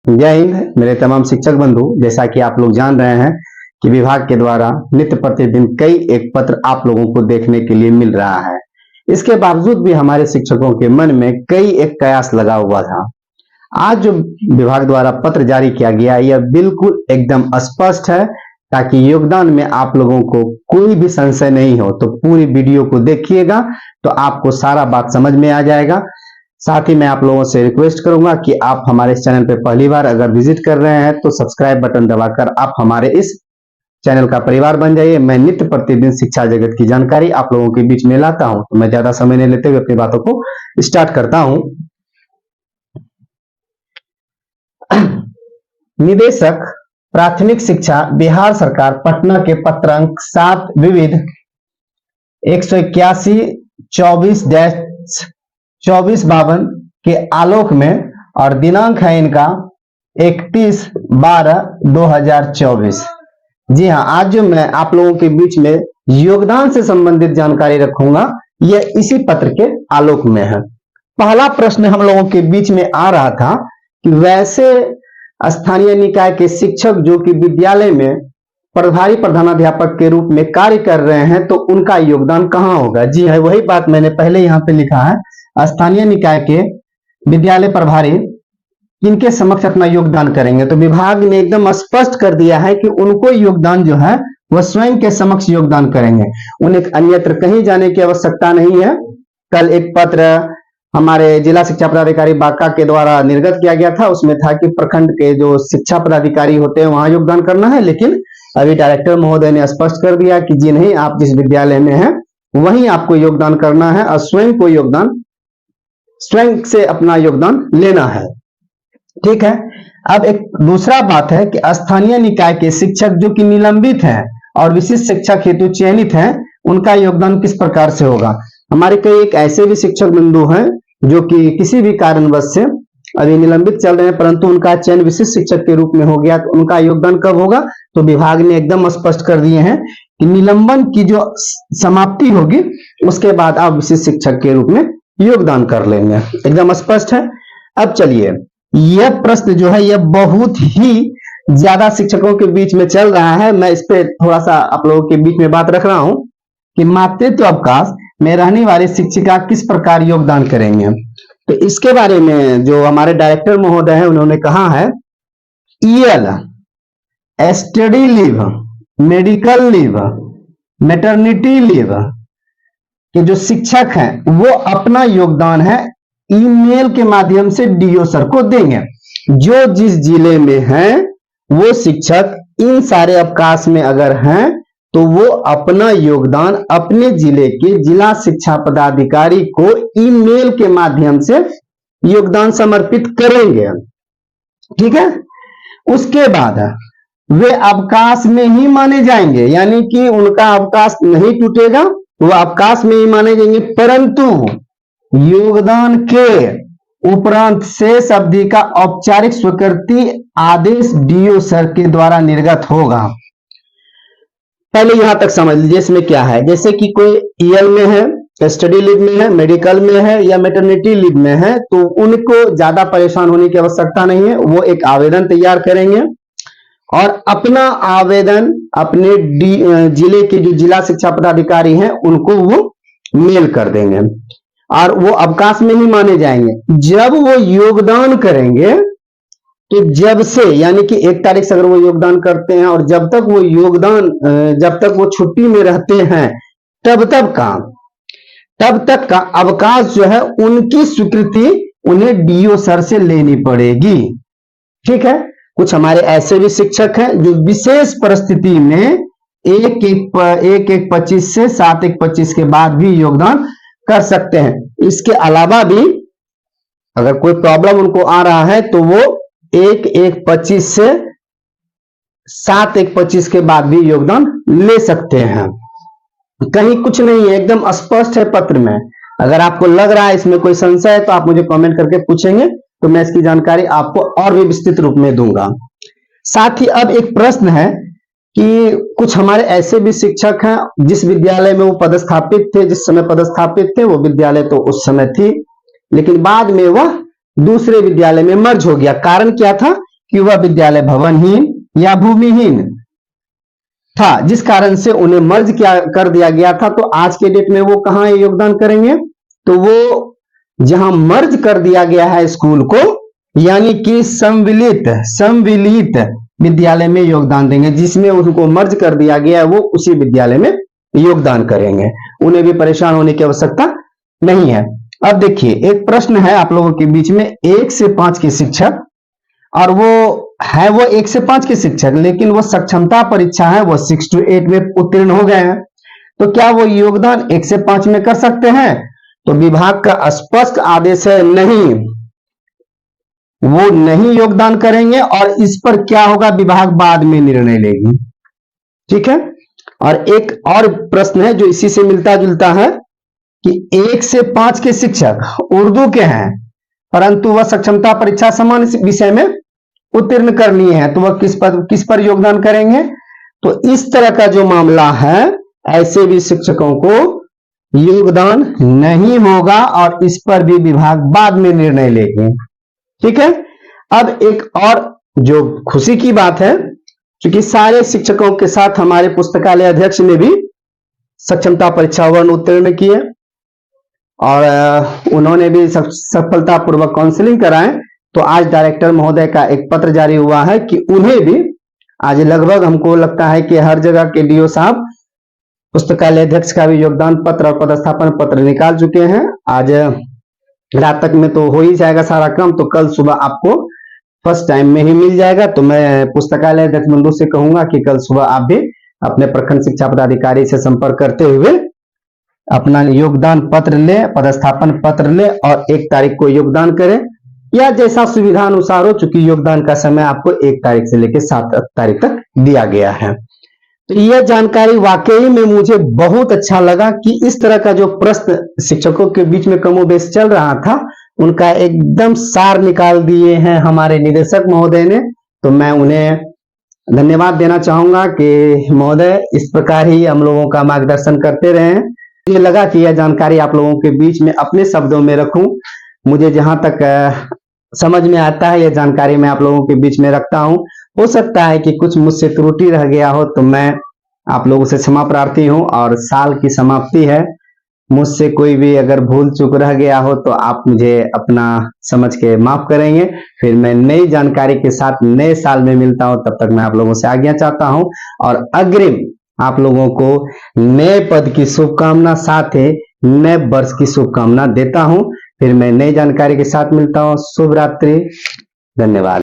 जय हिंद मेरे तमाम शिक्षक बंधु। जैसा कि आप लोग जान रहे हैं कि विभाग के द्वारा नित्य प्रतिदिन कई एक पत्र आप लोगों को देखने के लिए मिल रहा है। इसके बावजूद भी हमारे शिक्षकों के मन में कई एक कयास लगा हुआ था। आज जो विभाग द्वारा पत्र जारी किया गया यह बिल्कुल एकदम स्पष्ट है, ताकि योगदान में आप लोगों को कोई भी संशय नहीं हो। तो पूरी वीडियो को देखिएगा तो आपको सारा बात समझ में आ जाएगा। साथ ही मैं आप लोगों से रिक्वेस्ट करूंगा कि आप हमारे इस चैनल पर पहली बार अगर विजिट कर रहे हैं तो सब्सक्राइब बटन दबाकर आप हमारे इस चैनल का परिवार बन जाइए। मैं नित्य प्रतिदिन शिक्षा जगत की जानकारी आप लोगों के बीच में लाता हूं। तो मैं ज्यादा समय नहीं लेते हुए अपनी बातों को स्टार्ट करता हूं। निदेशक प्राथमिक शिक्षा बिहार सरकार पटना के पत्रांक 7 विविध 181/24/2452 के आलोक में और दिनांक है इनका 31/12/2024। जी हाँ, आज जो मैं आप लोगों के बीच में योगदान से संबंधित जानकारी रखूंगा यह इसी पत्र के आलोक में है। पहला प्रश्न हम लोगों के बीच में आ रहा था कि वैसे स्थानीय निकाय के शिक्षक जो कि विद्यालय में प्रभारी प्रधानाध्यापक के रूप में कार्य कर रहे हैं तो उनका योगदान कहाँ होगा। जी है, वही बात मैंने पहले यहाँ पे लिखा है। स्थानीय निकाय के विद्यालय प्रभारी किनके समक्ष अपना योगदान करेंगे, तो विभाग ने एकदम स्पष्ट कर दिया है कि उनको योगदान जो है वह स्वयं के समक्ष योगदान करेंगे। उन्हें अन्यत्र कहीं जाने की आवश्यकता नहीं है। कल एक पत्र हमारे जिला शिक्षा पदाधिकारी बांका के द्वारा निर्गत किया गया था, उसमें था कि प्रखंड के जो शिक्षा पदाधिकारी होते हैं वहां योगदान करना है, लेकिन अभी डायरेक्टर महोदय ने स्पष्ट कर दिया कि जी नहीं, आप जिस विद्यालय में हैं वहीं आपको योगदान करना है और स्वयं से अपना योगदान लेना है। ठीक है। अब एक दूसरा बात है कि स्थानीय निकाय के शिक्षक जो कि निलंबित हैं और विशिष्ट शिक्षक हेतु चयनित हैं उनका योगदान किस प्रकार से होगा। हमारे कई एक ऐसे भी शिक्षक बिंदु हैं जो कि किसी भी कारणवश से अभी निलंबित चल रहे हैं, परंतु उनका चयन विशिष्ट शिक्षक के रूप में हो गया, तो उनका योगदान कब होगा। तो विभाग ने एकदम स्पष्ट कर दिए हैं कि निलंबन की जो समाप्ति होगी उसके बाद आप विशिष्ट शिक्षक के रूप में योगदान कर लेंगे। एकदम स्पष्ट है। अब चलिए, यह प्रश्न जो है यह बहुत ही ज्यादा शिक्षकों के बीच में चल रहा है। मैं इस पे थोड़ा सा आप लोगों के बीच में बात रख रहा हूं कि मातृत्व अवकाश में रहने वाले शिक्षिका किस प्रकार योगदान करेंगे। तो इसके बारे में जो हमारे डायरेक्टर महोदय हैं उन्होंने कहा है, EL, study leave, medical leave, maternity leave के जो शिक्षक हैं वो अपना योगदान है ईमेल के माध्यम से डीओ सर को देंगे। जो जिस जिले में हैं वो शिक्षक इन सारे अवकाश में अगर हैं तो वो अपना योगदान अपने जिले के जिला शिक्षा पदाधिकारी को ईमेल के माध्यम से योगदान समर्पित करेंगे। ठीक है। उसके बाद वे अवकाश में ही माने जाएंगे, यानी कि उनका अवकाश नहीं टूटेगा, वो अवकाश में ही माने जाएंगे, परंतु योगदान के उपरांत शेष अवधि का औपचारिक स्वीकृति आदेश डीओ सर के द्वारा निर्गत होगा। पहले यहां तक समझ लीजिए इसमें क्या है। जैसे कि कोई ईएल में है, स्टडी लीव में है, मेडिकल में है या मैटरनिटी लीव में है, तो उनको ज्यादा परेशान होने की आवश्यकता नहीं है। वो एक आवेदन तैयार करेंगे और अपना आवेदन अपने जिले के जो जिला शिक्षा पदाधिकारी हैं उनको वो मेल कर देंगे और वो अवकाश में ही माने जाएंगे। जब वो योगदान करेंगे तो जब से, यानी कि 1 तारीख से अगर वो योगदान करते हैं और जब तक वो छुट्टी में रहते हैं तब तक का अवकाश जो है उनकी स्वीकृति उन्हें डीओ सर से लेनी पड़ेगी। ठीक है। कुछ हमारे ऐसे भी शिक्षक हैं जो विशेष परिस्थिति में 1/1/25 से 7/1/25 के बाद भी योगदान कर सकते हैं। इसके अलावा भी अगर कोई प्रॉब्लम उनको आ रहा है तो वो 1/1/25 से 7/1/25 के बाद भी योगदान ले सकते हैं। कहीं कुछ नहीं है, एकदम स्पष्ट है पत्र में। अगर आपको लग रहा है इसमें कोई संशय है तो आप मुझे कमेंट करके पूछेंगे तो मैं इसकी जानकारी आपको और भी विस्तृत रूप में दूंगा। साथ ही अब एक प्रश्न है कि कुछ हमारे ऐसे भी शिक्षक हैं जिस विद्यालय में वो पदस्थापित थे, जिस समय पदस्थापित थे वो विद्यालय तो उस समय थी, लेकिन बाद में वह दूसरे विद्यालय में मर्ज हो गया। कारण क्या था कि वह विद्यालय भवनहीन या भूमिहीन था, जिस कारण से उन्हें मर्ज क्या कर दिया गया था। तो आज के डेट में वो कहाँ योगदान करेंगे, तो वो जहां मर्ज कर दिया गया है स्कूल को, यानी कि सम्मिलित विद्यालय में योगदान देंगे। जिसमें उनको मर्ज कर दिया गया है वो उसी विद्यालय में योगदान करेंगे, उन्हें भी परेशान होने की आवश्यकता नहीं है। अब देखिए, एक प्रश्न है आप लोगों के बीच में, 1 से 5 के शिक्षक, और वो 1 से 5 के शिक्षक, लेकिन वो सक्षमता परीक्षा है वो 6 to 8 में उत्तीर्ण हो गए हैं। तो क्या वो योगदान 1 से 5 में कर सकते हैं? तो विभाग का स्पष्ट आदेश है नहीं, वो नहीं योगदान करेंगे, और इस पर क्या होगा, विभाग बाद में निर्णय लेगी। ठीक है। और एक और प्रश्न है जो इसी से मिलता जुलता है कि 1 से 5 के शिक्षक उर्दू के हैं, परंतु वह सक्षमता परीक्षा समान विषय में उत्तीर्ण कर लिए हैं, तो वह किस पर योगदान करेंगे? तो इस तरह का जो मामला है, ऐसे भी शिक्षकों को योगदान नहीं होगा, और इस पर भी विभाग बाद में निर्णय लेंगे। ठीक है। अब एक और जो खुशी की बात है, क्योंकि सारे शिक्षकों के साथ हमारे पुस्तकालय अध्यक्ष ने भी सक्षमता परीक्षा 1 उत्तीर्ण किए, और उन्होंने भी सफलतापूर्वक काउंसलिंग कराए। तो आज डायरेक्टर महोदय का एक पत्र जारी हुआ है कि उन्हें भी आज लगभग हमको लगता है कि हर जगह के डीओ साहब पुस्तकालय अध्यक्ष का भी योगदान पत्र और पदस्थापन पत्र निकाल चुके हैं। आज रात तक में तो हो ही जाएगा सारा काम, तो कल सुबह आपको फर्स्ट टाइम में ही मिल जाएगा। तो मैं पुस्तकालय अध्यक्ष बंधु से कहूंगा कि कल सुबह आप भी अपने प्रखंड शिक्षा पदाधिकारी से संपर्क करते हुए अपना योगदान पत्र ले, पदस्थापन पत्र ले, और 1 तारीख को योगदान करें, या जैसा सुविधा अनुसार हो, चूंकि योगदान का समय आपको 1 तारीख से लेकर 7 तारीख तक दिया गया है। तो यह जानकारी वाकई में मुझे बहुत अच्छा लगा कि इस तरह का जो प्रश्न शिक्षकों के बीच में कमोबेश चल रहा था, उनका एकदम सार निकाल दिए हैं हमारे निदेशक महोदय ने। तो मैं उन्हें धन्यवाद देना चाहूंगा कि महोदय इस प्रकार ही हम लोगों का मार्गदर्शन करते रहे। मुझे लगा कि यह जानकारी आप लोगों के बीच में अपने शब्दों में रखूं। मुझे जहां तक समझ में आता है, यह जानकारी मैं आप लोगों के बीच में रखता हूं। हो सकता है कि कुछ मुझसे त्रुटि रह गया हो, तो मैं आप लोगों से क्षमा प्रार्थी हूं। और साल की समाप्ति है, मुझसे कोई भी अगर भूल चूक रह गया हो तो आप मुझे अपना समझ के माफ करेंगे। फिर मैं नई जानकारी के साथ नए साल में मिलता हूं, तब तक मैं आप लोगों से आज्ञा चाहता हूं, और अग्रिम आप लोगों को नए पद की शुभकामना, साथ ही नए वर्ष की शुभकामना देता हूं। फिर मैं नई जानकारी के साथ मिलता हूं। शुभ रात्रि, धन्यवाद।